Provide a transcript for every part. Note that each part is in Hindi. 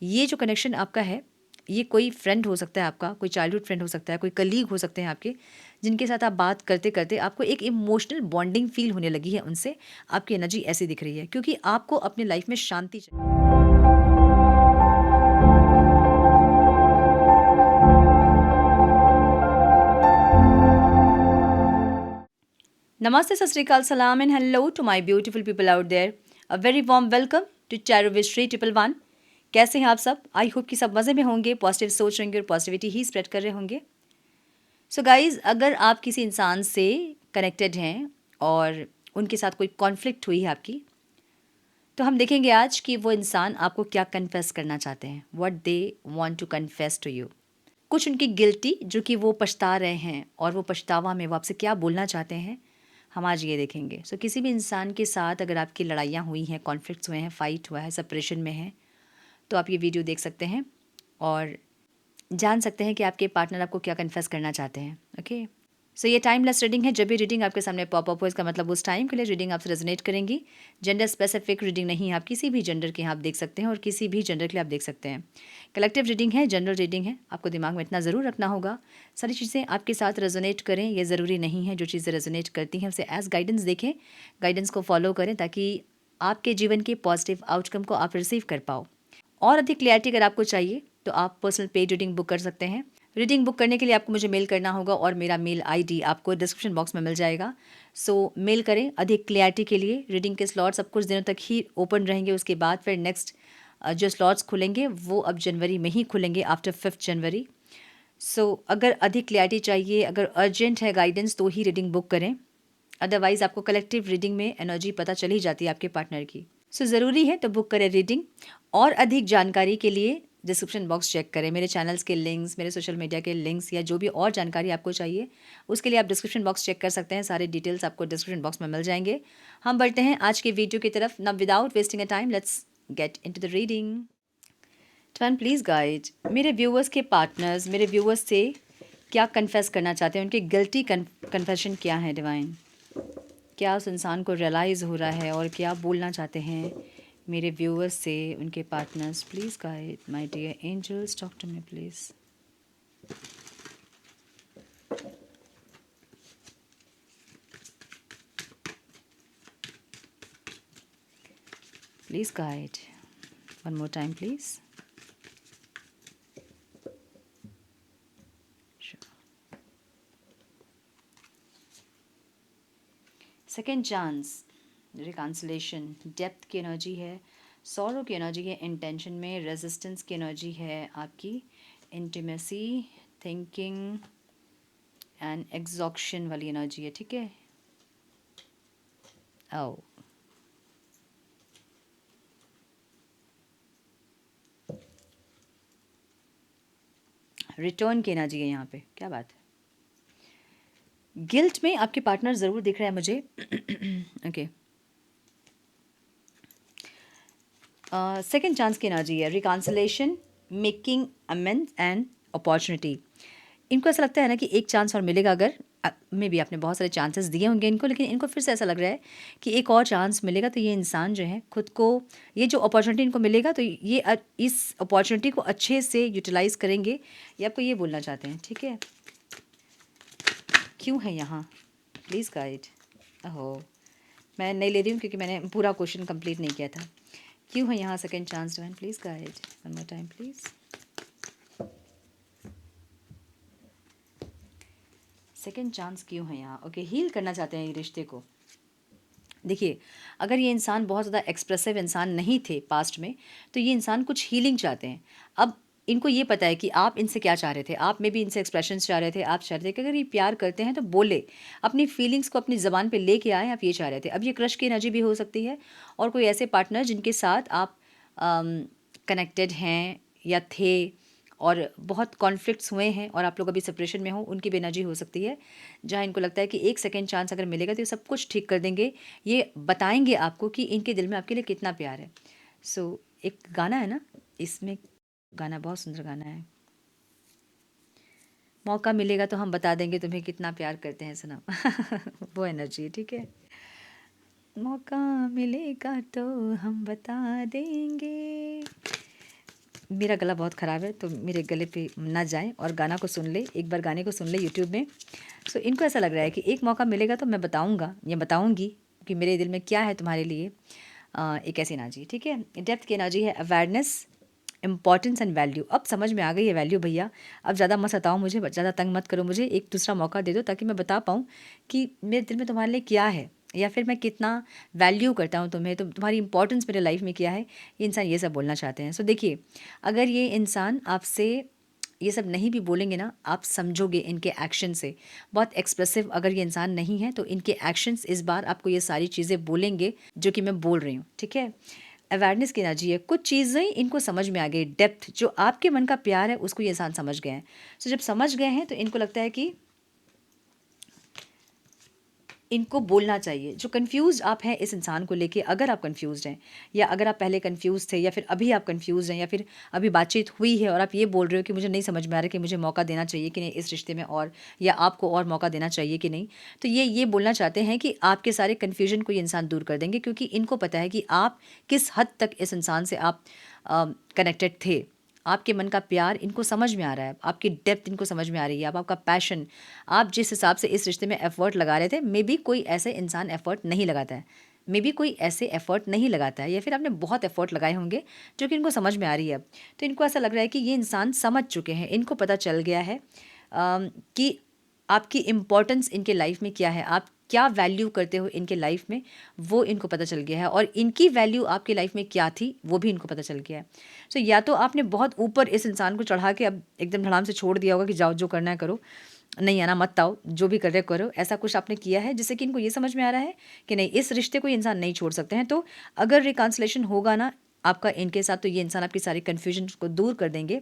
ये जो कनेक्शन आपका है, ये कोई फ्रेंड हो सकता है आपका, कोई चाइल्डहुड फ्रेंड हो सकता है, कोई कलीग हो सकते हैं आपके, जिनके साथ आप बात करते-करते आपको एक इमोशनल बॉन्डिंग फ़ील होने लगी है उनसे। आपकी एनर्जी ऐसी दिख रही है क्योंकि आपको अपनी लाइफ़ में शांति चाहिए। नमस्ते, सत श्री अकाल, सलाम and hello to my beautiful people out there. A very warm welcome to tarot with Shri 111। कैसे हैं आप सब? आई होप कि सब मज़े में होंगे, पॉजिटिव सोच रहेंगे और पॉजिटिविटी ही स्प्रेड कर रहे होंगे। सो गाइज़, अगर आप किसी इंसान से कनेक्टेड हैं और उनके साथ कोई कॉन्फ्लिक्ट हुई है आपकी, तो हम देखेंगे आज कि वो इंसान आपको क्या कन्फेस करना चाहते हैं, what they want to confess to you. कुछ उनकी गिल्टी जो कि वो पछता रहे हैं और वो पछतावा में वो आपसे क्या बोलना चाहते हैं, हम आज ये देखेंगे। सो किसी भी इंसान के साथ अगर आपकी लड़ाइयाँ हुई हैं, कॉन्फ्लिक्ट्स हुए हैं, फ़ाइट हुआ है, सेपरेशन में है, तो आप ये वीडियो देख सकते हैं और जान सकते हैं कि आपके पार्टनर आपको क्या कन्फेस करना चाहते हैं। ओके, सो ये टाइमलेस रीडिंग है। जब भी रीडिंग आपके सामने पॉप अप हो, इसका मतलब उस टाइम के लिए रीडिंग आपसे रेजोनेट करेंगी। जेंडर स्पेसिफिक रीडिंग नहीं है, आप किसी भी जेंडर के यहाँ आप देख सकते हैं और किसी भी जेंडर के लिए आप देख सकते हैं। कलेक्टिव रीडिंग है, जनरल रीडिंग है। आपको दिमाग में इतना ज़रूर रखना होगा, सारी चीज़ें आपके साथ रेजोनेट करें ये ज़रूरी नहीं है। जो चीज़ें रेजोनेट करती हैं उसे एज गाइडेंस देखें, गाइडेंस को फॉलो करें ताकि आपके जीवन के पॉजिटिव आउटकम को आप रिसीव कर पाओ। और अधिक क्लैरिटी अगर आपको चाहिए तो आप पर्सनल पेड रीडिंग बुक कर सकते हैं। रीडिंग बुक करने के लिए आपको मुझे मेल करना होगा और मेरा मेल आईडी आपको डिस्क्रिप्शन बॉक्स में मिल जाएगा। सो मेल करें अधिक क्लैरिटी के लिए। रीडिंग के स्लॉट्स अब कुछ दिनों तक ही ओपन रहेंगे, उसके बाद फिर नेक्स्ट जो स्लॉट्स खुलेंगे वो अब जनवरी में ही खुलेंगे, आफ्टर 5 जनवरी। सो अगर अधिक क्लैरिटी चाहिए, अगर अर्जेंट है गाइडेंस, तो ही रीडिंग बुक करें। अदरवाइज़ आपको कलेक्टिव रीडिंग में एनर्जी पता चल ही जाती है आपके पार्टनर की। सो ज़रूरी है तो बुक करें रीडिंग। और अधिक जानकारी के लिए डिस्क्रिप्शन बॉक्स चेक करें। मेरे चैनल्स के लिंक्स, मेरे सोशल मीडिया के लिंक्स या जो भी और जानकारी आपको चाहिए, उसके लिए आप डिस्क्रिप्शन बॉक्स चेक कर सकते हैं। सारे डिटेल्स आपको डिस्क्रिप्शन बॉक्स में मिल जाएंगे। हम बढ़ते हैं आज के वीडियो की तरफ। Now without wasting a time, let's get into the reading. Twain please guide मेरे व्यूअर्स के पार्टनर्स, मेरे व्यूअर्स से क्या कन्फेस करना चाहते हैं, उनकी गिल्टी कन्फेशन क्या है डिवाइन। क्या उस इंसान को रियलाइज़ हो रहा है और क्या बोलना चाहते हैं मेरे व्यूअर्स से, उनके partners. Please guide my dear angels, talk to me please. Please guide one more time please. Second chance, reconciliation, depth की एनर्जी है, सॉरो की एनर्जी है, इंटेंशन में रेजिस्टेंस की एनर्जी है आपकी, इंटीमेसी, थिंकिंग एंड एग्जॉक्शन वाली एनर्जी है। ठीक है, ओ रिटर्न की एनर्जी है यहाँ पे, क्या बात है। गिल्ट में आपके पार्टनर ज़रूर दिख रहा है मुझे। ओके, सेकेंड चांस की एनर्जी है, reconciliation, making amends and opportunity. इनको ऐसा लगता है ना कि एक चांस और मिलेगा। अगर मे बी आपने बहुत सारे चांसेस दिए होंगे इनको, लेकिन इनको फिर से ऐसा लग रहा है कि एक और चांस मिलेगा तो ये इंसान जो है खुद को, ये जो अपॉर्चुनिटी इनको मिलेगा तो ये इस अपॉर्चुनिटी को अच्छे से यूटिलाइज़ करेंगे, ये आपको ये बोलना चाहते हैं। ठीक है, क्यों है यहाँ, प्लीज़ गाइड। ओहो, मैं नहीं ले रही हूँ क्योंकि मैंने पूरा क्वेश्चन कंप्लीट नहीं किया था। क्यों है यहाँ second chance divine, please guide one more time please. Second chance क्यों है यहाँ? ओके, हील करना चाहते हैं ये रिश्ते को। देखिए, अगर ये इंसान बहुत ज़्यादा एक्सप्रेसिव इंसान नहीं थे पास्ट में, तो ये इंसान कुछ हीलिंग चाहते हैं। अब इनको ये पता है कि आप इनसे क्या चाह रहे थे, आप में भी इनसे एक्सप्रेशंस चाह रहे थे। आप चाह रहे थे कि अगर ये प्यार करते हैं तो बोले, अपनी फीलिंग्स को अपनी ज़बान पे लेके आए, आप ये चाह रहे थे। अब ये क्रश की एनर्जी भी हो सकती है और कोई ऐसे पार्टनर जिनके साथ आप कनेक्टेड हैं या थे और बहुत कॉन्फ्लिक्ट्स हुए हैं और आप लोग अभी सेपरेशन में हो, उनकी भी एनर्जी हो सकती है, जहाँ इनको लगता है कि एक सेकेंड चांस अगर मिलेगा तो ये सब कुछ ठीक कर देंगे। ये बताएंगे आपको कि इनके दिल में आपके लिए कितना प्यार है। सो एक गाना है ना, इसमें गाना बहुत सुंदर गाना है, मौका मिलेगा तो हम बता देंगे तुम्हें कितना प्यार करते हैं सनम। वो एनर्जी है। ठीक है, मौका मिलेगा तो हम बता देंगे। मेरा गला बहुत ख़राब है, तो मेरे गले पे ना जाएं और गाना को सुन ले, एक बार गाने को सुन ले यूट्यूब में। सो इनको ऐसा लग रहा है कि एक मौका मिलेगा तो मैं बताऊंगा या बताऊंगी कि मेरे दिल में क्या है तुम्हारे लिए। एक ऐसी एनर्जी, ठीक है। डेप्थ की एनर्जी है अवेयरनेस, इंपॉर्टेंस एंड वैल्यू। अब समझ में आ गई है वैल्यू भैया, अब ज़्यादा मत सताओ मुझे, ज़्यादा तंग मत करो मुझे, एक दूसरा मौका दे दो ताकि मैं बता पाऊँ कि मेरे दिल में तुम्हारे लिए क्या है, या फिर मैं कितना वैल्यू करता हूँ तुम्हें, तुम्हारी इंपॉर्टेंस मेरे लाइफ में क्या है। ये इंसान ये सब बोलना चाहते हैं। सो देखिए, अगर ये इंसान आपसे ये सब नहीं भी बोलेंगे ना, आप समझोगे इनके एक्शन से। बहुत एक्सप्रेसिव अगर ये इंसान नहीं है तो इनके एक्शंस इस बार आपको ये सारी चीज़ें बोलेंगे जो कि मैं बोल रही हूँ, ठीक है। अवेयरनेस की एनर्जी है, कुछ चीज़ें इनको समझ में आ गई। डेप्थ, जो आपके मन का प्यार है उसको ये इंसान समझ गए हैं। सो जब समझ गए हैं तो इनको लगता है कि इनको बोलना चाहिए। जो कंफ्यूज आप हैं इस इंसान को लेके, अगर आप कंफ्यूज हैं या अगर आप पहले कंफ्यूज थे या फिर अभी आप कंफ्यूज हैं या फिर अभी बातचीत हुई है और आप ये बोल रहे हो कि मुझे नहीं समझ में आ रहा कि मुझे मौका देना चाहिए कि नहीं इस रिश्ते में, और या आपको और मौका देना चाहिए कि नहीं, तो ये बोलना चाहते हैं कि आपके सारे कन्फ्यूजन को ये इंसान दूर कर देंगे, क्योंकि इनको पता है कि आप किस हद तक इस इंसान से आप कनेक्टेड थे। आपके मन का प्यार इनको समझ में आ रहा है, आपकी डेप्थ इनको समझ में आ रही है, अब आपका पैशन, आप जिस हिसाब से इस रिश्ते में एफर्ट लगा रहे थे, मे बी कोई ऐसे इंसान एफर्ट नहीं लगाता है, मे बी कोई ऐसे एफर्ट नहीं लगाता है, या फिर आपने बहुत एफर्ट लगाए होंगे जो कि इनको समझ में आ रही है अब। तो इनको ऐसा लग रहा है कि ये इंसान समझ चुके हैं, इनको पता चल गया है कि आपकी इम्पोर्टेंस इनके लाइफ में क्या है, आप क्या वैल्यू करते हो इनके लाइफ में, वो इनको पता चल गया है, और इनकी वैल्यू आपकी लाइफ में क्या थी वो भी इनको पता चल गया है। सो या तो आपने बहुत ऊपर इस इंसान को चढ़ा के अब एकदम धड़ाम से छोड़ दिया होगा कि जाओ जो करना है करो, नहीं आना मत आओ, जो भी कर रहे करो, ऐसा कुछ आपने किया है जिससे कि इनको ये समझ में आ रहा है कि नहीं, इस रिश्ते को ये इंसान नहीं छोड़ सकते हैं। तो अगर रिकॉन्सिलेशन होगा ना आपका इनके साथ, तो ये इंसान आपकी सारी कन्फ्यूजन को दूर कर देंगे।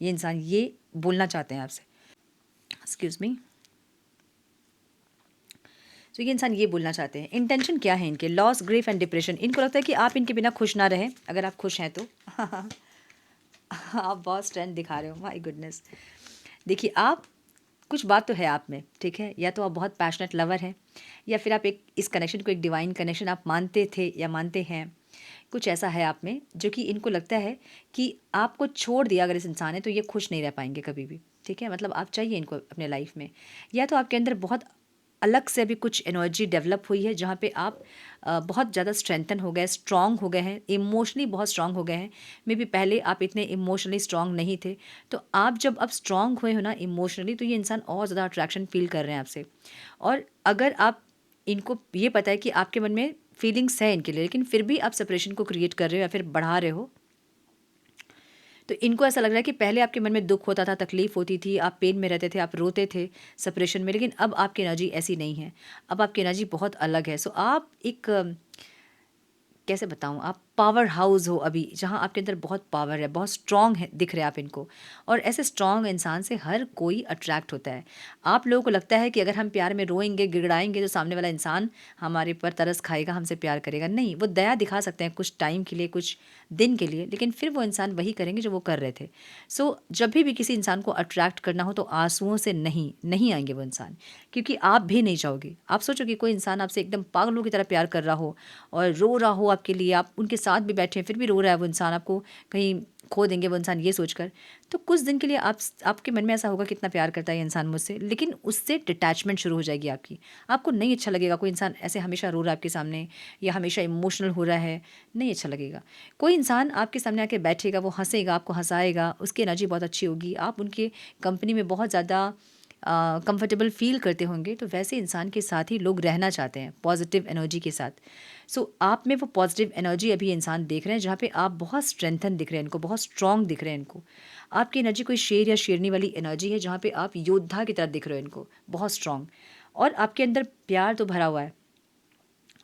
ये इंसान ये बोलना चाहते हैं आपसे, एक्सक्यूज मी। तो ये इंसान ये बोलना चाहते हैं, इंटेंशन क्या है इनके, लॉस, ग्रीफ एंड डिप्रेशन। इनको लगता है कि आप इनके बिना खुश ना रहें, अगर आप खुश हैं तो आप बहुत स्ट्रेंथ दिखा रहे हो, माय गुडनेस। देखिए, आप कुछ बात तो है आप में, ठीक है, या तो आप बहुत पैशनेट लवर हैं, या फिर आप एक इस कनेक्शन को एक डिवाइन कनेक्शन आप मानते थे या मानते हैं। कुछ ऐसा है आप में जो कि इनको लगता है कि आपको छोड़ दिया अगर इस इंसान ने तो ये खुश नहीं रह पाएंगे कभी भी, ठीक है। मतलब आप चाहिए इनको अपने लाइफ में, या तो आपके अंदर बहुत अलग से अभी कुछ एनर्जी डेवलप हुई है जहाँ पे आप बहुत ज़्यादा स्ट्रेंथन हो गए, स्ट्रांग हो गए हैं, इमोशनली बहुत स्ट्रांग हो गए हैं। मे बी पहले आप इतने इमोशनली स्ट्रांग नहीं थे, तो आप जब अब स्ट्रांग हुए हो ना इमोशनली, तो ये इंसान और ज़्यादा अट्रैक्शन फील कर रहे हैं आपसे। और अगर आप, इनको ये पता है कि आपके मन में फीलिंग्स है इनके लिए, लेकिन फिर भी आप सेपरेशन को क्रिएट कर रहे हो या फिर बढ़ा रहे हो, तो इनको ऐसा लग रहा है कि पहले आपके मन में दुख होता था, तकलीफ होती थी, आप पेन में रहते थे, आप रोते थे सेपरेशन में, लेकिन अब आपकी एनर्जी ऐसी नहीं है, अब आपकी एनर्जी बहुत अलग है। सो आप एक कैसे बताऊँ, आप पावर हाउस हो अभी, जहाँ आपके अंदर बहुत पावर है, बहुत स्ट्रांग है दिख रहे हैं आप इनको, और ऐसे स्ट्रांग इंसान से हर कोई अट्रैक्ट होता है। आप लोगों को लगता है कि अगर हम प्यार में रोएंगे, गिड़गिड़ाएंगे, तो सामने वाला इंसान हमारे पर तरस खाएगा, हमसे प्यार करेगा। नहीं, वो दया दिखा सकते हैं कुछ टाइम के लिए, कुछ दिन के लिए, लेकिन फिर वो इंसान वही करेंगे जो वो कर रहे थे। सो जब भी किसी इंसान को अट्रैक्ट करना हो तो आंसुओं से नहीं आएंगे वो इंसान, क्योंकि आप भी नहीं चाहोगे। आप सोचो कि कोई इंसान आपसे एकदम पागलों की तरह प्यार कर रहा हो और रो रहा हो आपके लिए, आप उनके साथ भी बैठे हैं फिर भी रो रहा है वो इंसान, आपको कहीं खो देंगे वो इंसान ये सोचकर, तो कुछ दिन के लिए आपके मन में ऐसा होगा कितना प्यार करता है ये इंसान मुझसे, लेकिन उससे डिटैचमेंट शुरू हो जाएगी आपकी। आपको नहीं अच्छा लगेगा कोई इंसान ऐसे हमेशा रो रहा है आपके सामने, या हमेशा इमोशनल हो रहा है, नहीं अच्छा लगेगा। कोई इंसान आपके सामने आके बैठेगा, वो हंसेगा, आपको हंसाएगा, उसकी एनर्जी बहुत अच्छी होगी, आप उनके कंपनी में बहुत ज़्यादा कंफर्टेबल फील करते होंगे, तो वैसे इंसान के साथ ही लोग रहना चाहते हैं, पॉजिटिव एनर्जी के साथ। सो आप में वो पॉजिटिव एनर्जी अभी इंसान देख रहे हैं, जहाँ पे आप बहुत स्ट्रेंथन दिख रहे हैं इनको, बहुत स्ट्रांग दिख रहे हैं इनको। आपकी एनर्जी कोई शेर या शेरनी वाली एनर्जी है, जहाँ पे आप योद्धा की तरह दिख रहे हो इनको, बहुत स्ट्रांग, और आपके अंदर प्यार तो भरा हुआ है।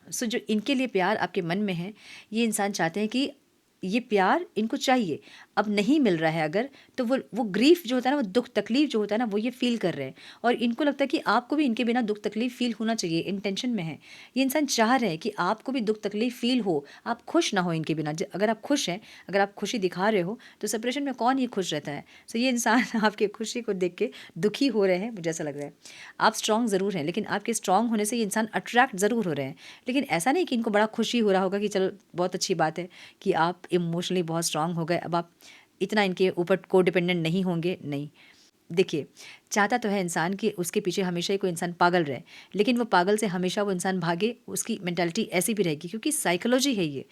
सो जो इनके लिए प्यार आपके मन में है, ये इंसान चाहते हैं कि ये प्यार इनको चाहिए, अब नहीं मिल रहा है अगर, तो वो ग्रीफ जो होता है ना, वो दुख तकलीफ जो होता है ना, वो ये फील कर रहे हैं, और इनको लगता है कि आपको भी इनके बिना दुख तकलीफ फील होना चाहिए, इंटेंशन में है। ये इंसान चाह रहे हैं कि आपको भी दुख तकलीफ फील हो, आप खुश ना हो इनके बिना। अगर आप खुश हैं, अगर आप खुशी दिखा रहे हो, तो सेपरेशन में कौन ही खुश रहता है। सो ये इंसान आपकी खुशी को देख के दुखी हो रहे हैं, मुझे ऐसा लग रहा है। आप स्ट्रांग ज़रूर हैं, लेकिन आपके स्ट्रांग होने से ये इंसान अट्रैक्ट ज़रूर हो रहे हैं, लेकिन ऐसा नहीं कि इनको बड़ा खुशी हो रहा होगा कि चलो बहुत अच्छी बात है कि आप इमोशनली बहुत स्ट्रांग हो गए, अब आप इतना इनके ऊपर को डिपेंडेंट नहीं होंगे, नहीं। देखिए, चाहता तो है इंसान कि उसके पीछे हमेशा ही कोई इंसान पागल रहे, लेकिन वो पागल से हमेशा वो इंसान भागे, उसकी मेंटालिटी ऐसी भी रहेगी, क्योंकि साइकोलॉजी है ये।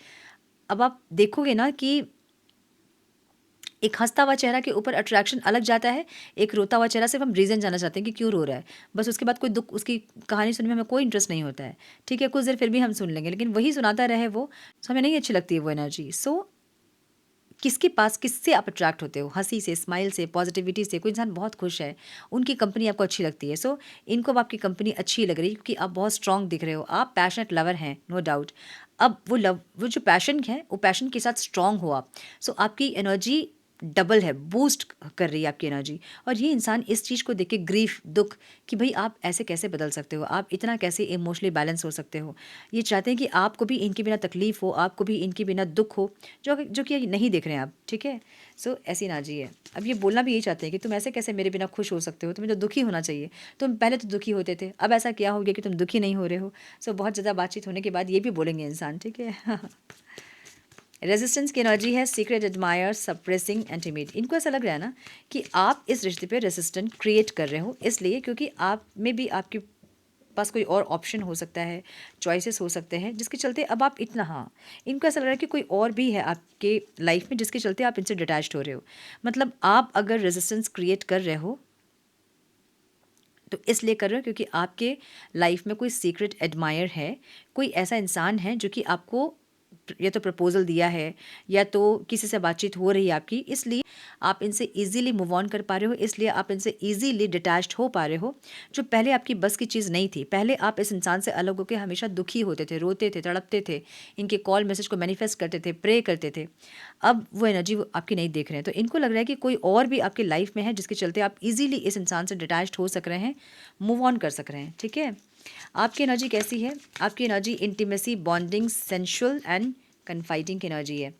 अब आप देखोगे ना कि एक हँसता हुआ चेहरा के ऊपर अट्रैक्शन अलग जाता है, एक रोता हुआ चेहरा सिर्फ हम रीज़न जानना चाहते हैं कि क्यों रो रहा है, बस उसके बाद कोई दुःख, उसकी कहानी सुनने में हमें कोई इंटरेस्ट नहीं होता है, ठीक है? कुछ देर फिर भी हम सुन लेंगे, लेकिन वही सुनाता रहे वो, तो हमें नहीं अच्छी लगती है वो एनर्जी। सो किसके पास किससे आप अट्रैक्ट होते हो? हँसी से, स्माइल से, पॉजिटिविटी से। कोई इंसान बहुत खुश है, उनकी कंपनी आपको अच्छी लगती है, सो इनको अब आपकी कंपनी अच्छी लग रही है क्योंकि आप बहुत स्ट्रॉन्ग दिख रहे हो, आप पैशनेट लवर हैं, नो डाउट। अब वो जो पैशन है, वो पैशन के साथ स्ट्रॉन्ग हो आप, सो आपकी एनर्जी डबल है, बूस्ट कर रही है आपकी एनर्जी। और ये इंसान इस चीज़ को देख के ग्रीफ, दुःख, कि भई आप ऐसे कैसे बदल सकते हो, आप इतना कैसे इमोशनली बैलेंस हो सकते हो। ये चाहते हैं कि आपको भी इनके बिना तकलीफ़ हो, आपको भी इनके बिना दुःख हो, जो कि नहीं देख रहे हैं आप, ठीक है? सो ऐसी एनर्जी है। अब ये बोलना भी यही चाहते हैं कि तुम ऐसे कैसे मेरे बिना खुश हो सकते हो, तुम्हें तो दुखी होना चाहिए। तुम पहले तो दुखी होते थे, अब ऐसा क्या हो गया कि तुम दुखी नहीं हो रहे हो? सो बहुत ज़्यादा बातचीत होने के बाद ये भी बोलेंगे इंसान, ठीक है? रेजिस्टेंस की एनर्जी है secret admire, suppressing and timid. इनको ऐसा लग रहा है ना कि आप इस रिश्ते पे रेजिस्टेंट क्रिएट कर रहे हो, इसलिए क्योंकि आप में भी आपके पास कोई और ऑप्शन हो सकता है, चॉइसेस हो सकते हैं, जिसके चलते अब आप इतना, हाँ, इनको ऐसा लग रहा है कि कोई और भी है आपके लाइफ में जिसके चलते आप इनसे डिटैच्ड हो रहे हो। मतलब आप अगर रेजिस्टेंस क्रिएट कर रहे हो तो इसलिए कर रहे हो क्योंकि आपके लाइफ में कोई सीक्रेट एडमायर है, कोई ऐसा इंसान है जो कि आपको या तो प्रपोजल दिया है या तो किसी से बातचीत हो रही है आपकी, इसलिए आप इनसे इजीली मूव ऑन कर पा रहे हो, इसलिए आप इनसे इजीली डिटैच्ड हो पा रहे हो, जो पहले आपकी बस की चीज़ नहीं थी। पहले आप इस इंसान से अलग होकर हमेशा दुखी होते थे, रोते थे, तड़पते थे, इनके कॉल मैसेज को मैनिफेस्ट करते थे, प्रे करते थे। अब वो एनर्जी वो आपकी नहीं देख रहे हैं, तो इनको लग रहा है कि कोई और भी आपकी लाइफ में है जिसके चलते आप इजीली इस इंसान से डिटैच्ड हो सक रहे हैं, मूव ऑन कर सक रहे हैं, ठीक है? आपकी एनर्जी कैसी है? आपकी energy intimacy, bonding, sensual and कन्फाइडिंग की एनर्जी है।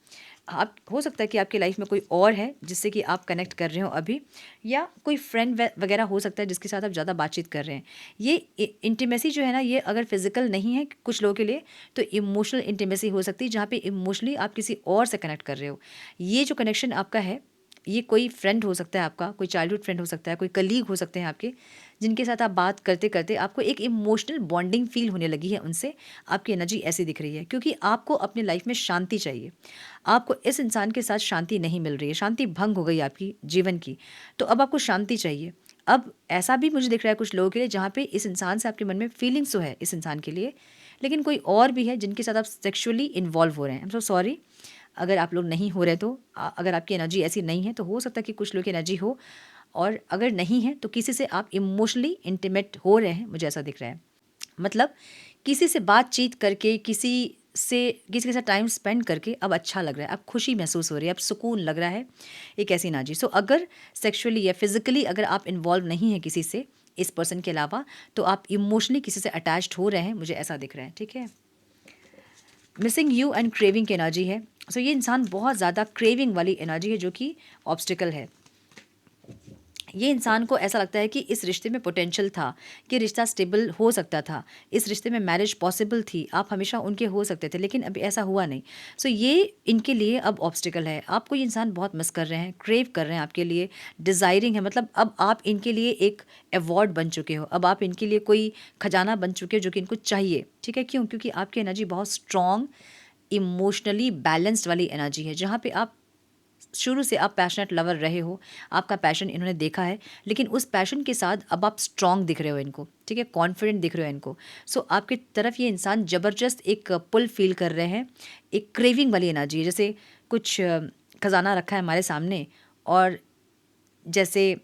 आप, हो सकता है कि आपकी लाइफ में कोई और है जिससे कि आप कनेक्ट कर रहे हो अभी, या कोई फ्रेंड वगैरह हो सकता है जिसके साथ आप ज़्यादा बातचीत कर रहे हैं। ये इंटीमेसी जो है ना, ये अगर फिजिकल नहीं है कुछ लोगों के लिए, तो इमोशनल इंटीमेसी हो सकती है, जहाँ पे इमोशनली आप किसी और से कनेक्ट कर रहे हो। ये जो कनेक्शन आपका है, ये कोई फ्रेंड हो सकता है आपका, कोई चाइल्डहुड फ्रेंड हो सकता है, कोई कलीग हो सकते हैं आपके, जिनके साथ आप बात करते करते आपको एक इमोशनल बॉन्डिंग फील होने लगी है उनसे। आपकी एनर्जी ऐसी दिख रही है क्योंकि आपको अपने लाइफ में शांति चाहिए, आपको इस इंसान के साथ शांति नहीं मिल रही है, शांति भंग हो गई आपकी जीवन की, तो अब आपको शांति चाहिए। अब ऐसा भी मुझे दिख रहा है कुछ लोगों के लिए जहाँ पे इस इंसान से आपके मन में फीलिंग्स तो है इस इंसान के लिए, लेकिन कोई और भी है जिनके साथ आप सेक्सुअली इन्वॉल्व हो रहे हैं। आई एम सो सॉरी अगर आप लोग नहीं हो रहे, तो अगर आपकी एनर्जी ऐसी नहीं है तो हो सकता है कि कुछ लोग की एनर्जी हो, और अगर नहीं है तो किसी से आप इमोशनली इंटीमेट हो रहे हैं, मुझे ऐसा दिख रहा है। मतलब किसी से बातचीत करके, किसी के साथ टाइम स्पेंड करके अब अच्छा लग रहा है, अब खुशी महसूस हो रही है, अब सुकून लग रहा है, एक ऐसी एनर्जी। सो अगर सेक्सुअली या फिजिकली अगर आप इन्वॉल्व नहीं है किसी से इस पर्सन के अलावा, तो आप इमोशनली किसी से अटैच्ड हो रहे हैं, मुझे ऐसा दिख रहा है, ठीक है? मिसिंग यू एंड क्रेविंग की एनर्जी है। सो ये इंसान बहुत ज़्यादा क्रेविंग वाली एनर्जी है, जो कि ऑब्स्टिकल है। ये इंसान को ऐसा लगता है कि इस रिश्ते में पोटेंशियल था, कि रिश्ता स्टेबल हो सकता था, इस रिश्ते में मैरिज पॉसिबल थी, आप हमेशा उनके हो सकते थे, लेकिन अभी ऐसा हुआ नहीं। सो ये इनके लिए अब ऑब्स्टिकल है। आपको ये इंसान बहुत मिस कर रहे हैं, क्रेव कर रहे हैं आपके लिए, डिज़ायरिंग है। मतलब अब आप इनके लिए एक अवॉर्ड बन चुके हो, अब आप इनके लिए कोई खजाना बन चुके हो जो कि इनको चाहिए, ठीक है? क्यों? क्योंकि आपकी एनर्जी बहुत स्ट्रॉन्ग, इमोशनली बैलेंस्ड वाली एनर्जी है, जहाँ पे आप शुरू से आप पैशनेट लवर रहे हो, आपका पैशन इन्होंने देखा है, लेकिन उस पैशन के साथ अब आप स्ट्रॉन्ग दिख रहे हो इनको, ठीक है? कॉन्फिडेंट दिख रहे हो इनको। सो आपकी तरफ ये इंसान ज़बरदस्त एक पुल फील कर रहे हैं, एक क्रेविंग वाली एनर्जी है। जैसे कुछ खजाना रखा है हमारे सामने, और जैसे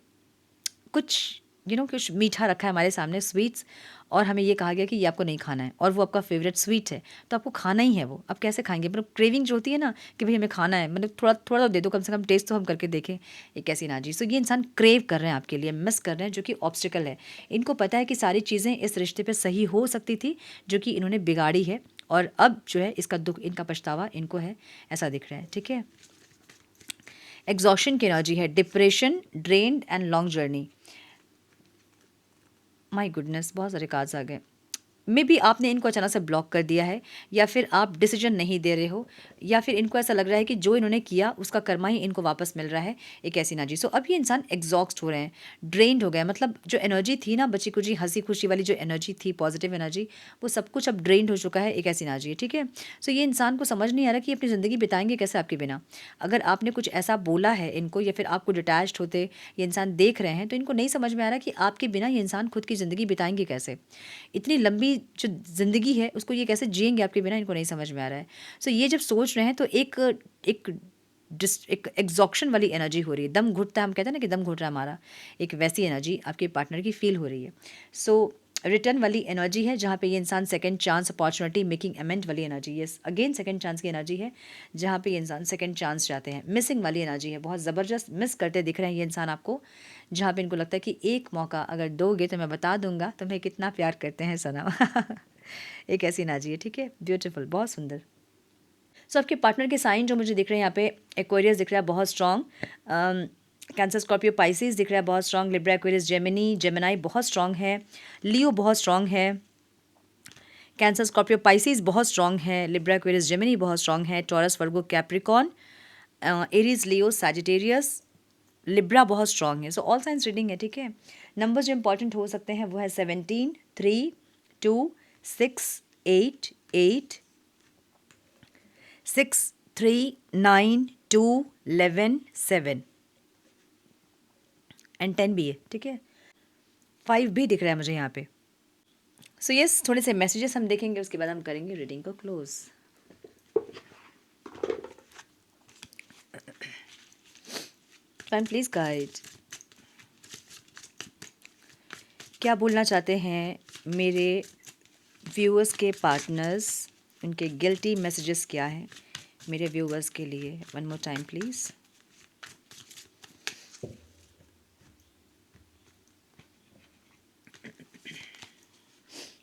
कुछ कुछ मीठा रखा है हमारे सामने, स्वीट्स, और हमें ये कहा गया कि ये आपको नहीं खाना है, और वो आपका फेवरेट स्वीट है, तो आपको खाना ही है वो। अब कैसे खाएंगे? मतलब क्रेविंग जो होती है ना कि भाई हमें खाना है, मतलब थोड़ा थोड़ा तो दे दो, कम से कम टेस्ट तो हम करके देखें, एक ऐसी एनर्जी। सो ये इंसान क्रेव कर रहे हैं आपके लिए, मिस कर रहे हैं, जो कि ऑब्स्टिकल है। इनको पता है कि सारी चीज़ें इस रिश्ते पर सही हो सकती थी, जो कि इन्होंने बिगाड़ी है, और अब जो है इसका दुख, इनका पछतावा इनको है, ऐसा दिख रहा है, ठीक है? एग्जॉशन की एनर्जी है, depression, drained and long journey. My goodness, बहुत सारे कार्ड्स आ गए। मे बी आपने इनको अचानक से ब्लॉक कर दिया है, या फिर आप डिसीजन नहीं दे रहे हो, या फिर इनको ऐसा लग रहा है कि जो इन्होंने किया उसका कर्मा ही इनको वापस मिल रहा है, एक ऐसी एनर्जी। सो अब ये इंसान एग्जॉस्ट हो रहे हैं, ड्रेन्ड हो गए, मतलब जो एनर्जी थी ना बची कुची हंसी खुशी वाली जो एनर्जी थी, पॉजिटिव एनर्जी, वो सब कुछ अब ड्रेन्ड हो चुका है, एक ऐसी एनर्जी है, ठीक है। सो ये इंसान को समझ नहीं आ रहा कि अपनी ज़िंदगी बिताएंगे कैसे आपके बिना। अगर आपने कुछ ऐसा बोला है इनको, या फिर आपको डिटैच्ड होते ये इंसान देख रहे हैं, तो इनको नहीं समझ में आ रहा कि आपके बिना ये इंसान खुद की ज़िंदगी बिताएंगे कैसे। इतनी लंबी जो ज़िंदगी है उसको ये कैसे जिएंगे आपके बिना, इनको नहीं समझ में आ रहा है। सो ये जब सोच रहे हैं तो एक एक एक एग्जॉक्शन वाली एनर्जी हो रही है, दम घुटता है, हम कहते हैं ना कि दम घुट रहा है हमारा, एक वैसी एनर्जी आपके पार्टनर की फील हो रही है। सो रिटर्न वाली एनर्जी है जहाँ पे ये इंसान second chance, opportunity, making amend वाली energy, yes again second chance की एनर्जी है जहाँ पे ये इंसान सेकंड चांस चाहते हैं। मिसिंग वाली एनर्जी है, बहुत ज़बरदस्त मिस करते दिख रहे हैं ये इंसान आपको, जहाँ पे इनको लगता है कि एक मौका अगर दोगे तो मैं बता दूंगा तुम्हें कितना प्यार करते हैं सनम। एक ऐसी एनर्जी है, ठीक है, ब्यूटीफुल, बहुत सुंदर। सो आपके पार्टनर के साइन जो मुझे दिख रहे हैं यहाँ पे, एक्वेरियस दिख रहा है बहुत स्ट्रॉन्ग, कैंसर, स्कॉर्पियो, पाइसेस दिख रहा है बहुत strong, Libra, Aquarius, Gemini, Gemini बहुत स्ट्रॉन्ग है, लियो बहुत स्ट्रॉन्ग है, कैंसर, स्कॉर्पियो, पाइसेस बहुत स्ट्रॉन्ग है, लिब्रा, एक्वेरियस, जेमिनी बहुत स्ट्रॉन्ग है, टॉरस, वर्गो, कैप्रिकॉन, एरीज, लियो, सैजिटेरियस, लिब्रा बहुत स्ट्रॉन्ग है। सो ऑल साइंस रीडिंग है, ठीक है। नंबर जो इंपॉर्टेंट हो सकते हैं वो है 17, 3, 2, 6, 8, 8, 6, 3, 9, 2, 11, 7 एंड 10 भी है, ठीक है। 5 भी दिख रहा है मुझे यहाँ पे। सो यस, थोड़े से मैसेजेस हम देखेंगे, उसके बाद हम करेंगे रीडिंग को क्लोज। प्लीज गाइड, क्या बोलना चाहते हैं मेरे व्यूअर्स के पार्टनर्स, उनके गिल्टी मैसेजेस क्या हैं मेरे व्यूअर्स के लिए। One more time please.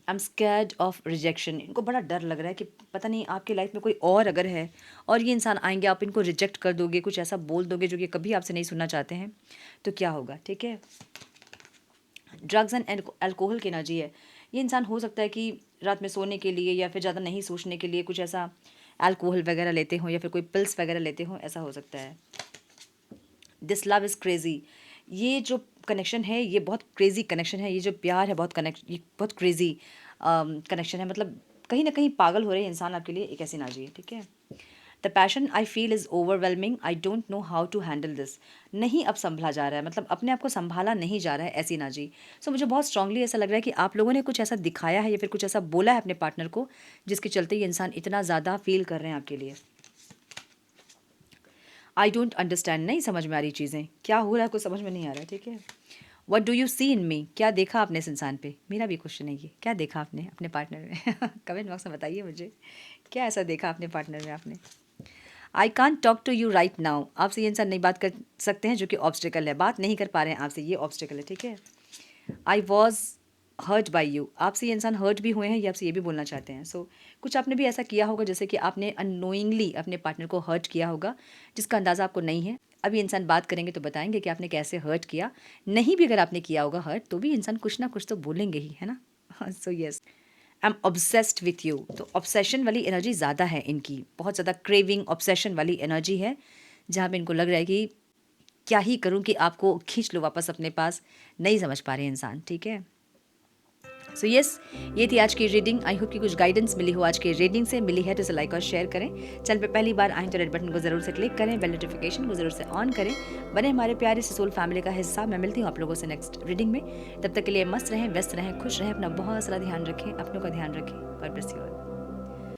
I am scared of rejection, इनको बड़ा डर लग रहा है कि पता नहीं आपकी लाइफ में कोई और अगर है और ये इंसान आएंगे, आप इनको रिजेक्ट कर दोगे, कुछ ऐसा बोल दोगे जो कि कभी आपसे नहीं सुनना चाहते हैं, तो क्या होगा, ठीक है। ड्रग्स एंड अल्कोहल की एनर्जी है, ये इंसान हो सकता है कि रात में सोने के लिए या फिर ज़्यादा नहीं सोचने के लिए कुछ ऐसा अल्कोहल वगैरह लेते हों, या फिर कोई पिल्स वगैरह लेते हों, ऐसा हो सकता है। दिस लव इज़ क्रेजी, ये जो कनेक्शन है ये बहुत क्रेजी कनेक्शन है, ये जो प्यार है ये बहुत क्रेजी कनेक्शन है, मतलब कहीं ना कहीं पागल हो रहे हैं इंसान आपके लिए, एक ऐसी एनर्जी है, ठीक है। The passion I feel is overwhelming, I don't know how to handle this, नहीं अब संभला जा रहा है, मतलब अपने आप को संभाला नहीं जा रहा है, ऐसी एनर्जी। सो मुझे बहुत स्ट्रांगली ऐसा लग रहा है कि आप लोगों ने कुछ ऐसा दिखाया है या फिर कुछ ऐसा बोला है अपने पार्टनर को जिसके चलते ये इंसान इतना ज़्यादा फील कर रहे हैं आपके लिए। आई डोंट अंडरस्टैंड, नहीं समझ में आ रही चीज़ें, क्या हो रहा है कुछ समझ में नहीं आ रहा है, ठीक है। वट डू यू सी इन मी, क्या देखा आपने इस इंसान पे, मेरा भी क्वेश्चन है ये, क्या देखा आपने अपने पार्टनर में। कमेंट बॉक्स में बताइए मुझे, क्या ऐसा देखा अपने पार्टनर में आपने। I can't talk to you right now, आपसे ये इंसान नहीं बात कर सकते हैं, जो कि ऑब्स्टिकल है, बात नहीं कर पा रहे हैं आपसे, ये ऑब्स्टिकल है, ठीक है। I was hurt by you, आपसे ये इंसान हर्ट भी हुए हैं, ये आपसे ये भी बोलना चाहते हैं। सो कुछ आपने भी ऐसा किया होगा जैसे कि आपने अननोइंगली अपने पार्टनर को हर्ट किया होगा, जिसका अंदाज़ा आपको नहीं है। अब ये इंसान बात करेंगे तो बताएंगे कि आपने कैसे हर्ट किया, नहीं भी अगर आपने किया होगा हर्ट, तो भी इंसान कुछ ना कुछ तो बोलेंगे ही, है ना। So yes, I am obsessed with you, तो ऑब्सेशन वाली एनर्जी ज़्यादा है इनकी, बहुत ज़्यादा क्रेविंग ऑब्सेशन वाली एनर्जी है, जहाँ पे इनको लग रहा है कि क्या ही करूँ कि आपको खींच लो वापस अपने पास, नहीं समझ पा रहे इंसान, ठीक है। सो यस, ये थी आज की रीडिंग। आई होप कि कुछ गाइडेंस मिली हो आज की रीडिंग से, मिली है तो इसे लाइक और शेयर करें। चैनल पे पहली बार आएँ तो रेड बटन को ज़रूर से क्लिक करें, बेल नोटिफिकेशन को ज़रूर से ऑन करें, बने हमारे प्यारे से सोल फैमिली का हिस्सा। मैं मिलती हूँ आप लोगों से नेक्स्ट रीडिंग में, तब तक के लिए मस्त रहें, व्यस्त रहें, खुश रहें, अपना बहुत सारा ध्यान रखें, अपनों का ध्यान रखें। God bless you all.